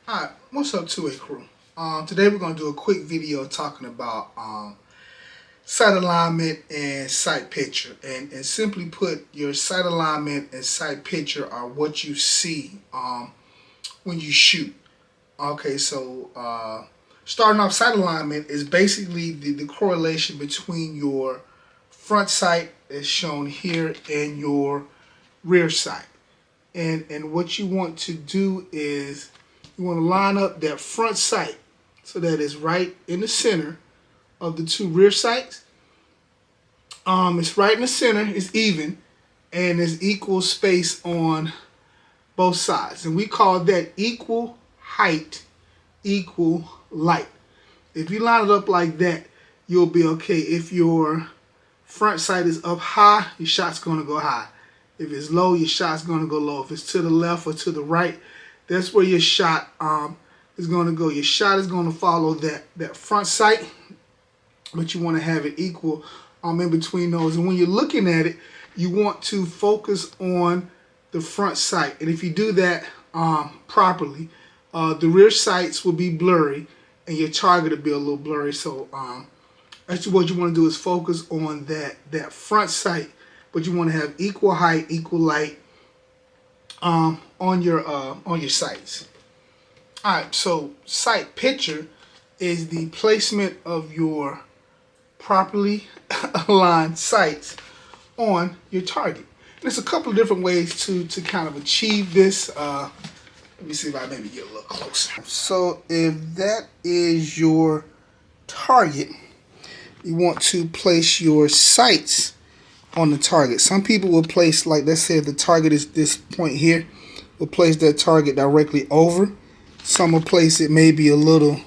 Alright, what's up 2A crew? Today we're going to do a quick video talking about sight alignment and sight picture. And simply put, your sight alignment and sight picture are what you see when you shoot. Okay, so starting off, sight alignment is basically the correlation between your front sight, as shown here, and your rear sight. And what you want to do is you want to line up that front sight so that it's right in the center of the two rear sights. It's right in the center, it's even, and there's equal space on both sides. And we call that equal height, equal light. If you line it up like that, you'll be okay. If your front sight is up high, your shot's going to go high. If it's low, your shot's going to go low. If it's to the left or to the right, that's where your shot is going to go. Your shot is going to follow that front sight, but you want to have it equal in between those. And when you're looking at it, you want to focus on the front sight. And if you do that properly, the rear sights will be blurry and your target will be a little blurry. So actually what you want to do is focus on that front sight, but you want to have equal height, equal light on your sights. All right, so sight picture is the placement of your properly aligned sights on your target. And there's a couple of different ways to kind of achieve this. Let me see if I maybe get a little closer. So if that is your target, you want to place your sights on the target. Some people will place, like, let's say if the target is this point here, will place that target directly over. Some will place it maybe a little,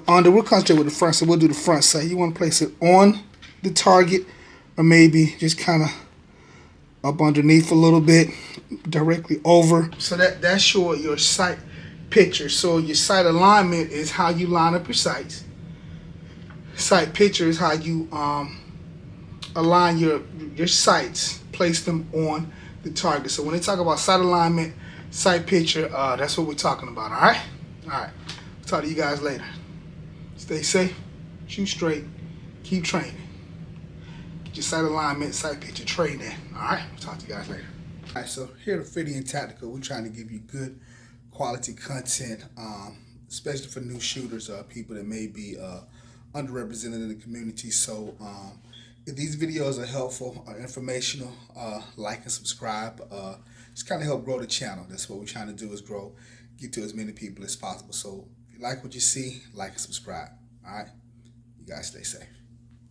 under. We'll concentrate with the front, so we'll do the front sight. You want to place it on the target, or maybe just kind of up underneath a little bit, directly over. So that's your sight picture. So your sight alignment is how you line up your sights. Sight picture is how you align your sights, place them on the target. So when they talk about sight alignment, sight picture, that's what we're talking about. All right? All right. Talk to you guys later. Stay safe, shoot straight, keep training. Get your sight alignment, sight picture training. All right? Talk to you guys later. All right, so here at Fitty and Tactical, we're trying to give you good quality content, especially for new shooters, people that may be underrepresented in the community. So if these videos are helpful or informational, like and subscribe. Just kind of help grow the channel. That's what we're trying to do, is grow, get to as many people as possible. So if you like what you see, like and subscribe. All right? You guys stay safe.